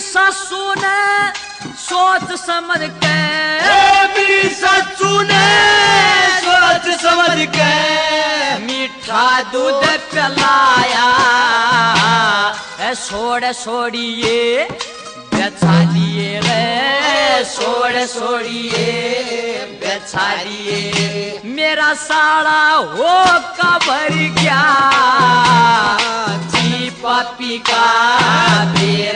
ससु ने सोच समझ के, मेरी ससु ने सोच समझ के मीठा दूध पिलाया। छोड़ छोड़िए बेचा लिए रे, छोड़ छोड़िए बेचा लिए। मेरा साड़ा हो कबर गया जी पापी का बेर